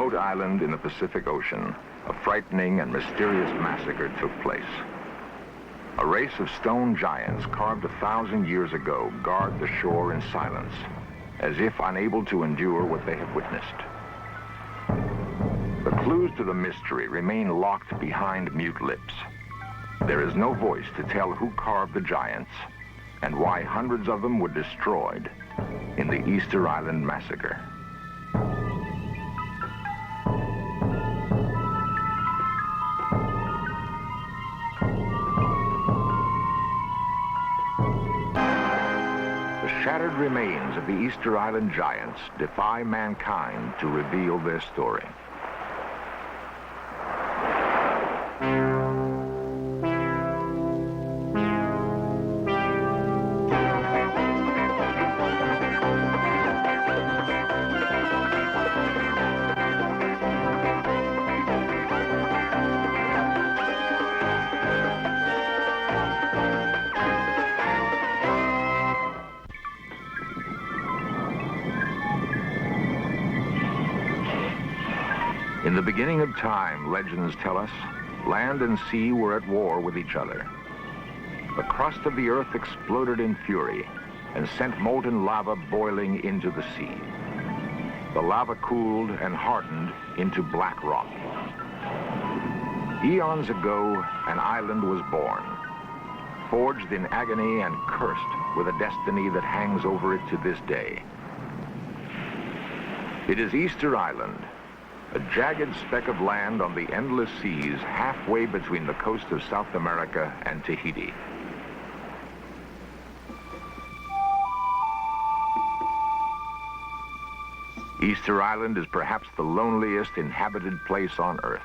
remote island in the Pacific Ocean, a frightening and mysterious massacre took place. A race of stone giants carved 1,000 years ago guard the shore in silence, as if unable to endure what they have witnessed. The clues to the mystery remain locked behind mute lips. There is no voice to tell who carved the giants and why hundreds of them were destroyed in the Easter Island Massacre. The shattered remains of the Easter Island giants defy mankind to reveal their story. In the beginning of time, legends tell us, land and sea were at war with each other. The crust of the earth exploded in fury and sent molten lava boiling into the sea. The lava cooled and hardened into black rock. Eons ago, an island was born, forged in agony and cursed with a destiny that hangs over it to this day. It is Easter Island, a jagged speck of land on the endless seas halfway between the coast of South America and Tahiti. Easter Island is perhaps the loneliest inhabited place on Earth.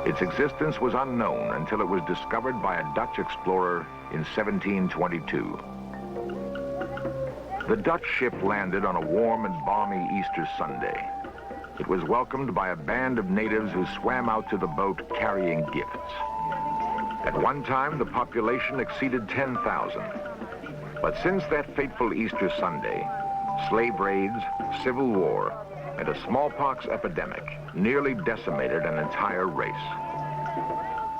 Its existence was unknown until it was discovered by a Dutch explorer in 1722. The Dutch ship landed on a warm and balmy Easter Sunday. It was welcomed by a band of natives who swam out to the boat carrying gifts. At one time, the population exceeded 10,000. But since that fateful Easter Sunday, slave raids, civil war, and a smallpox epidemic nearly decimated an entire race.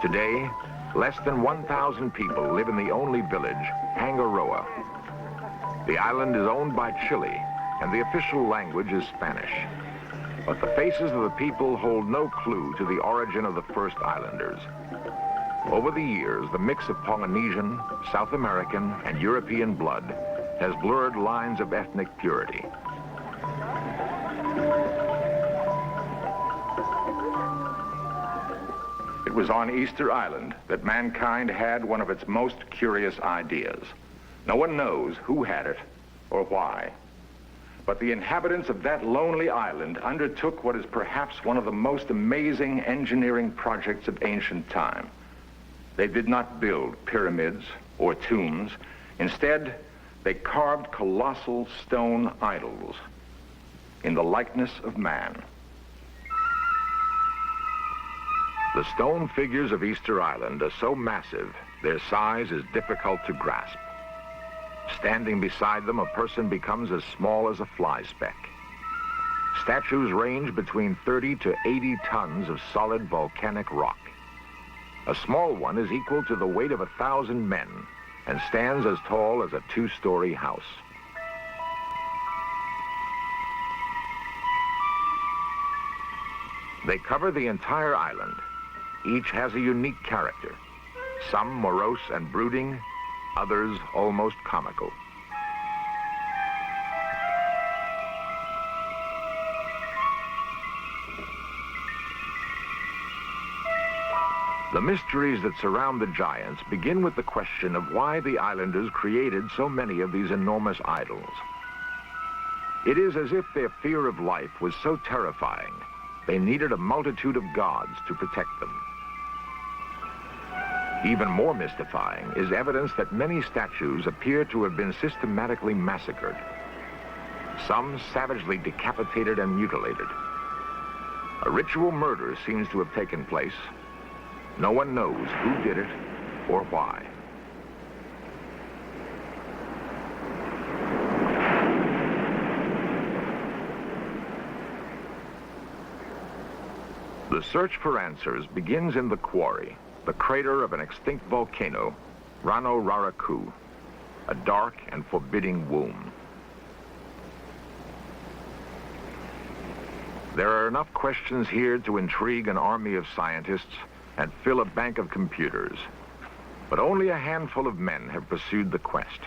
Today, less than 1,000 people live in the only village, Hangaroa. The island is owned by Chile, and the official language is Spanish. But the faces of the people hold no clue to the origin of the first islanders. Over the years, the mix of Polynesian, South American, and European blood has blurred lines of ethnic purity. It was on Easter Island that mankind had one of its most curious ideas. No one knows who had it or why. But the inhabitants of that lonely island undertook what is perhaps one of the most amazing engineering projects of ancient time. They did not build pyramids or tombs. Instead, they carved colossal stone idols in the likeness of man. The stone figures of Easter Island are so massive, their size is difficult to grasp. Standing beside them, a person becomes as small as a fly speck. Statues range between 30 to 80 tons of solid volcanic rock. A small one is equal to the weight of 1,000 men and stands as tall as a 2-story house. They cover the entire island. Each has a unique character, some morose and brooding, others almost comical. The mysteries that surround the giants begin with the question of why the islanders created so many of these enormous idols. It is as if their fear of life was so terrifying, they needed a multitude of gods to protect them. Even more mystifying is evidence that many statues appear to have been systematically massacred. Some savagely decapitated and mutilated. A ritual murder seems to have taken place. No one knows who did it or why. The search for answers begins in the quarry, the crater of an extinct volcano, Rano Raraku, a dark and forbidding womb. There are enough questions here to intrigue an army of scientists and fill a bank of computers. But only a handful of men have pursued the quest.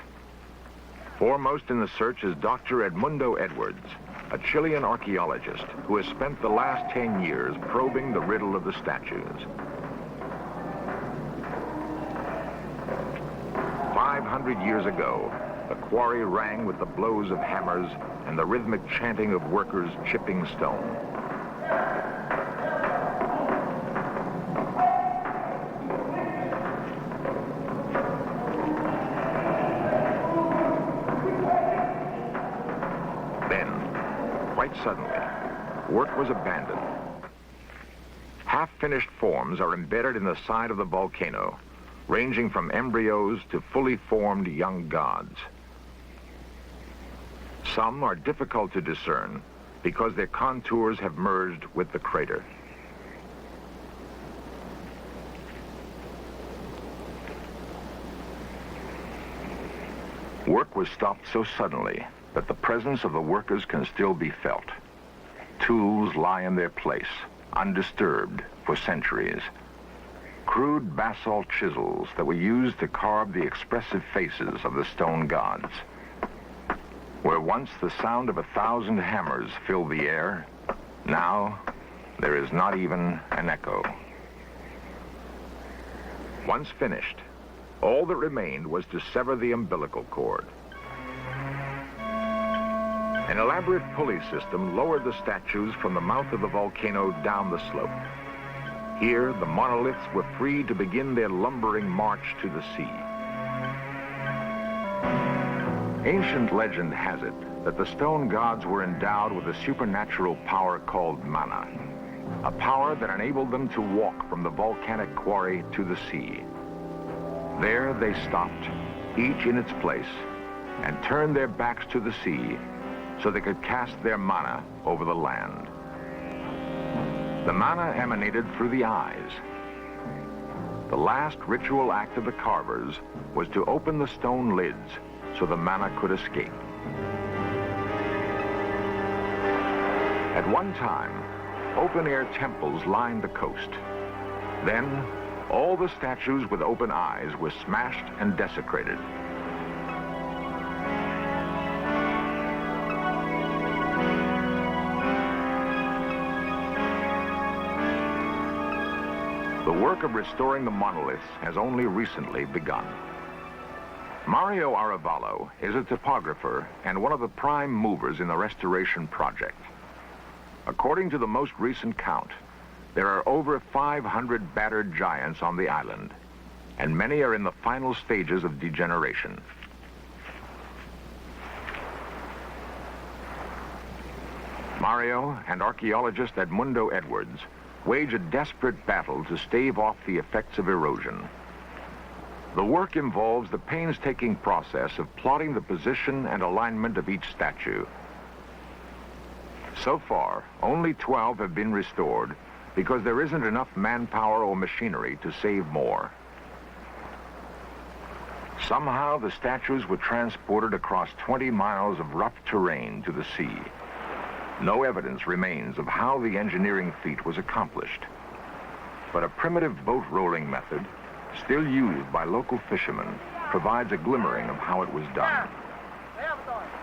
Foremost in the search is Dr. Edmundo Edwards, a Chilean archaeologist who has spent the last 10 years probing the riddle of the statues. 500 years ago, the quarry rang with the blows of hammers and the rhythmic chanting of workers chipping stone. Suddenly, work was abandoned. Half-finished forms are embedded in the side of the volcano, ranging from embryos to fully formed young gods. Some are difficult to discern because their contours have merged with the crater. Work was stopped so suddenly that the presence of the workers can still be felt. Tools lie in their place, undisturbed for centuries. Crude basalt chisels that were used to carve the expressive faces of the stone gods. Where once the sound of 1,000 hammers filled the air, now there is not even an echo. Once finished, all that remained was to sever the umbilical cord. An elaborate pulley system lowered the statues from the mouth of the volcano down the slope. Here, the monoliths were free to begin their lumbering march to the sea. Ancient legend has it that the stone gods were endowed with a supernatural power called mana, a power that enabled them to walk from the volcanic quarry to the sea. There they stopped, each in its place, and turned their backs to the sea so they could cast their mana over the land. The mana emanated through the eyes. The last ritual act of the carvers was to open the stone lids so the mana could escape. At one time, open-air temples lined the coast. Then, all the statues with open eyes were smashed and desecrated. The work of restoring the monoliths has only recently begun. Mario Aravallo is a topographer and one of the prime movers in the restoration project. According to the most recent count, there are over 500 battered giants on the island, and many are in the final stages of degeneration. Mario and archaeologist Edmundo Edwards wage a desperate battle to stave off the effects of erosion. The work involves the painstaking process of plotting the position and alignment of each statue. So far, only 12 have been restored because there isn't enough manpower or machinery to save more. Somehow, the statues were transported across 20 miles of rough terrain to the sea. No evidence remains of how the engineering feat was accomplished. But a primitive boat rolling method, still used by local fishermen, provides a glimmering of how it was done.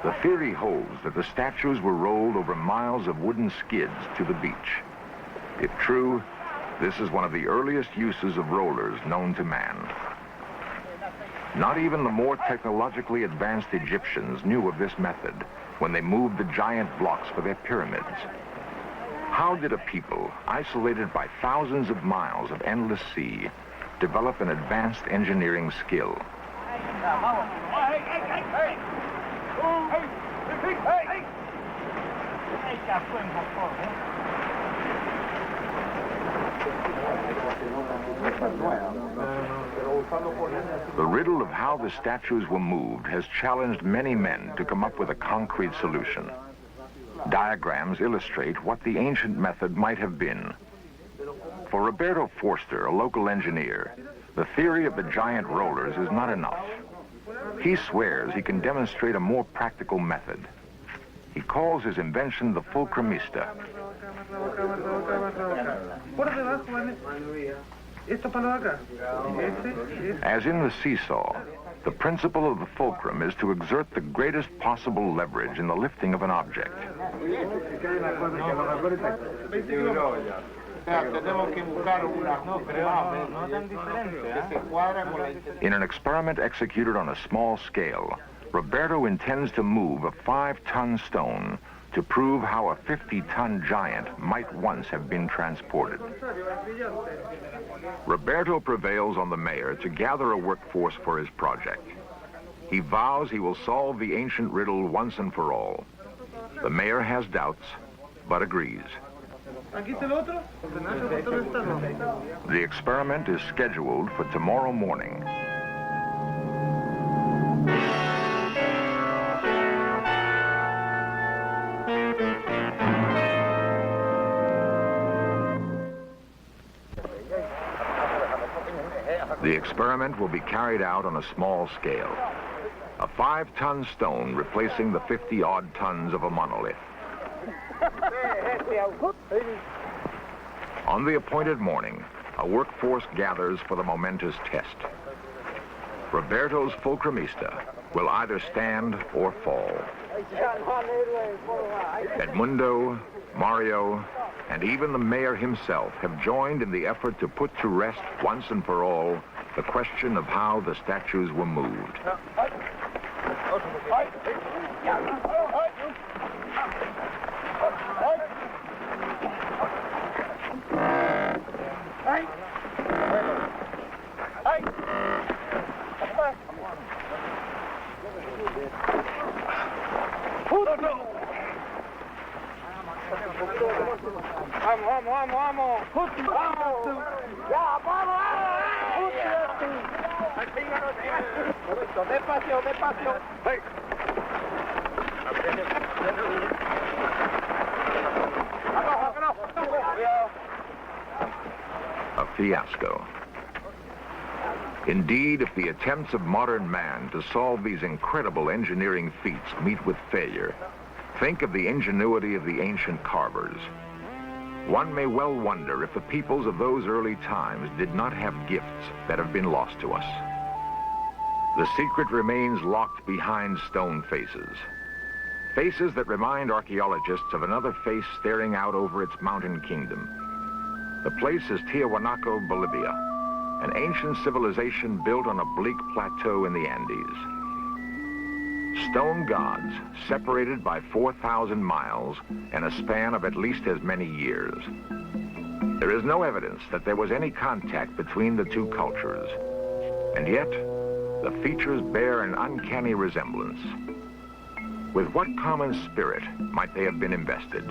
The theory holds that the statues were rolled over miles of wooden skids to the beach. If true, this is one of the earliest uses of rollers known to man. Not even the more technologically advanced Egyptians knew of this method when they moved the giant blocks for their pyramids. How did a people, isolated by thousands of miles of endless sea, develop an advanced engineering skill? The riddle of how the statues were moved has challenged many men to come up with a concrete solution. Diagrams illustrate what the ancient method might have been. For Roberto Forster, a local engineer, the theory of the giant rollers is not enough. He swears he can demonstrate a more practical method. He calls his invention the fulcrumista. As in the seesaw, the principle of the fulcrum is to exert the greatest possible leverage in the lifting of an object. In an experiment executed on a small scale, Roberto intends to move a 5-ton stone to prove how a 50-ton giant might once have been transported. Roberto prevails on the mayor to gather a workforce for his project. He vows he will solve the ancient riddle once and for all. The mayor has doubts, but agrees. The experiment is scheduled for tomorrow morning. The experiment will be carried out on a small scale. A 5-ton stone replacing the 50-odd tons of a monolith. On the appointed morning, a workforce gathers for the momentous test. Roberto's fulcrumista will either stand or fall. Edmundo, Mario, and even the mayor himself have joined in the effort to put to rest once and for all the question of how the statues were moved. A fiasco. Indeed, if the attempts of modern man to solve these incredible engineering feats meet with failure, think of the ingenuity of the ancient carvers. One may well wonder if the peoples of those early times did not have gifts that have been lost to us. The secret remains locked behind stone faces. Faces that remind archaeologists of another face staring out over its mountain kingdom. The place is Tiahuanaco, Bolivia, an ancient civilization built on a bleak plateau in the Andes. Stone gods separated by 4,000 miles and a span of at least as many years. There is no evidence that there was any contact between the two cultures. And yet, the features bear an uncanny resemblance. With what common spirit might they have been invested?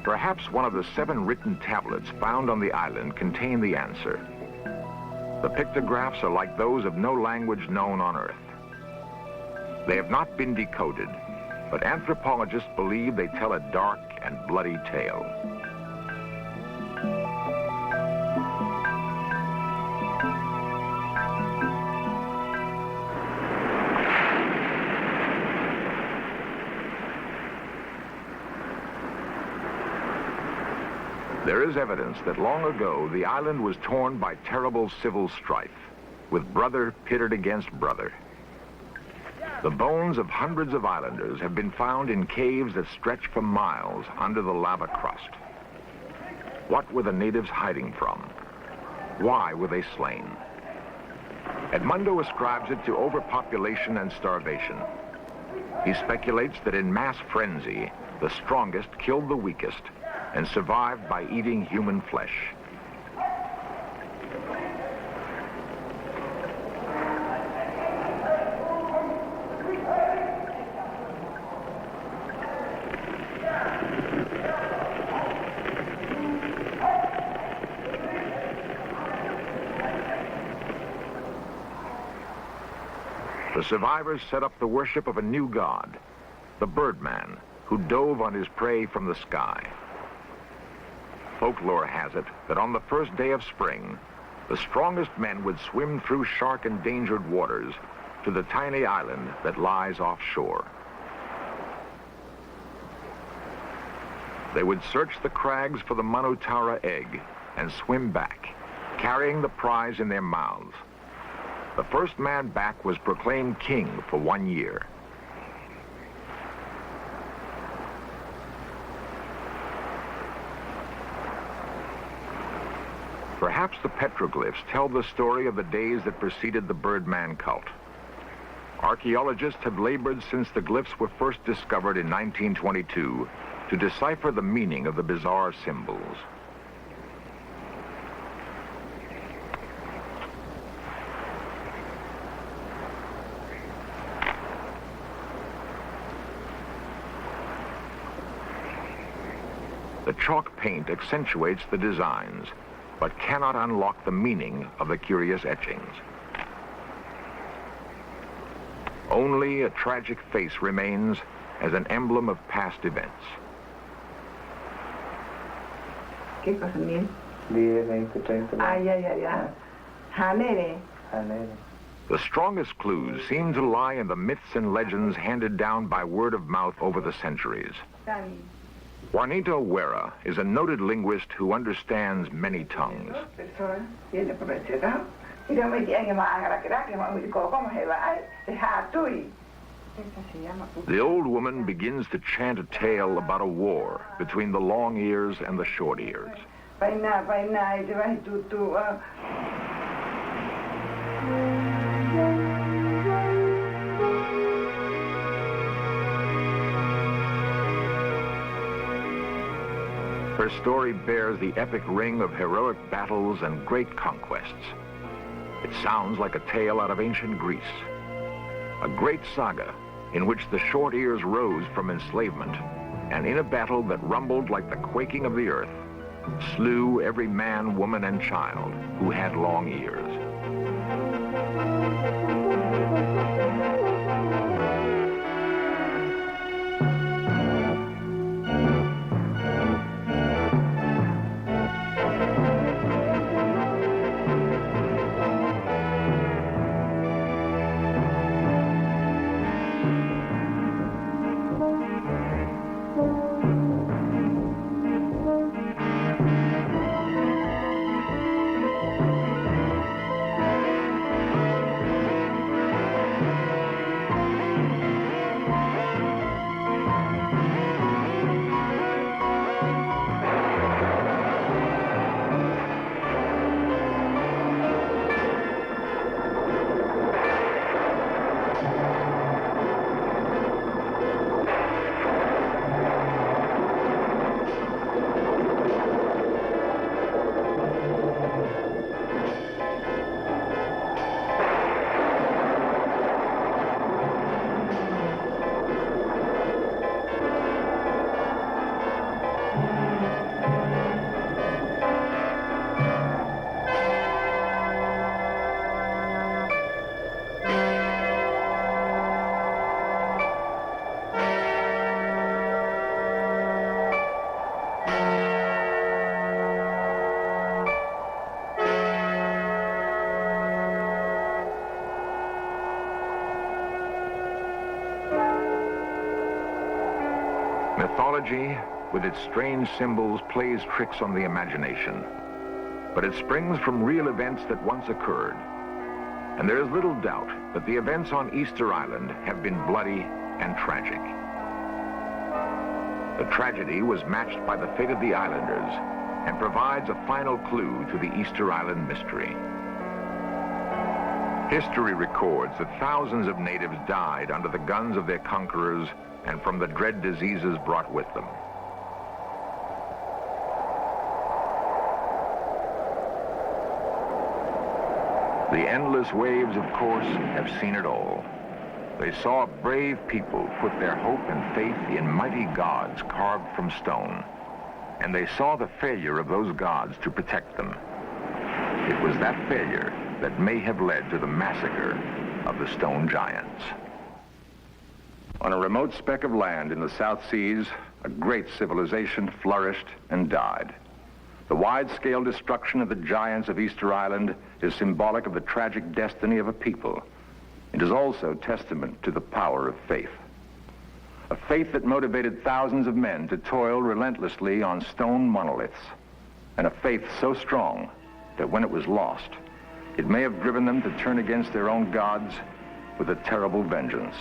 Perhaps one of the 7 written tablets found on the island contain the answer. The pictographs are like those of no language known on Earth. They have not been decoded, but anthropologists believe they tell a dark and bloody tale. There is evidence that long ago the island was torn by terrible civil strife, with brother pitted against brother. The bones of hundreds of islanders have been found in caves that stretch for miles under the lava crust. What were the natives hiding from? Why were they slain? Edmundo ascribes it to overpopulation and starvation. He speculates that in mass frenzy, the strongest killed the weakest and survived by eating human flesh. survivors set up the worship of a new god, the Birdman, who dove on his prey from the sky. Folklore has it that on the first day of spring, the strongest men would swim through shark-endangered waters to the tiny island that lies offshore. They would search the crags for the Manutara egg and swim back, carrying the prize in their mouths. The first man back was proclaimed king for 1 year. Perhaps the petroglyphs tell the story of the days that preceded the Birdman cult. Archaeologists have labored since the glyphs were first discovered in 1922 to decipher the meaning of the bizarre symbols. The chalk paint accentuates the designs, but cannot unlock the meaning of the curious etchings. Only a tragic face remains as an emblem of past events. ¿Qué cosa mía? The strongest clues seem to lie in the myths and legends handed down by word of mouth over the centuries. Juanita Huera is a noted linguist who understands many tongues. The old woman begins to chant a tale about a war between the long ears and the short ears. Her story bears the epic ring of heroic battles and great conquests. It sounds like a tale out of ancient Greece, a great saga in which the short ears rose from enslavement and in a battle that rumbled like the quaking of the earth, slew every man, woman, and child who had long ears. Mythology, with its strange symbols, plays tricks on the imagination. But it springs from real events that once occurred. And there is little doubt that the events on Easter Island have been bloody and tragic. The tragedy was matched by the fate of the islanders and provides a final clue to the Easter Island mystery. History records that thousands of natives died under the guns of their conquerors and from the dread diseases brought with them. The endless waves, of course, have seen it all. They saw brave people put their hope and faith in mighty gods carved from stone, and they saw the failure of those gods to protect them. It was that failure that may have led to the massacre of the stone giants. On a remote speck of land in the South Seas, a great civilization flourished and died. The wide-scale destruction of the giants of Easter Island is symbolic of the tragic destiny of a people. It is also testament to the power of faith. A faith that motivated thousands of men to toil relentlessly on stone monoliths. And a faith so strong that when it was lost, it may have driven them to turn against their own gods with a terrible vengeance.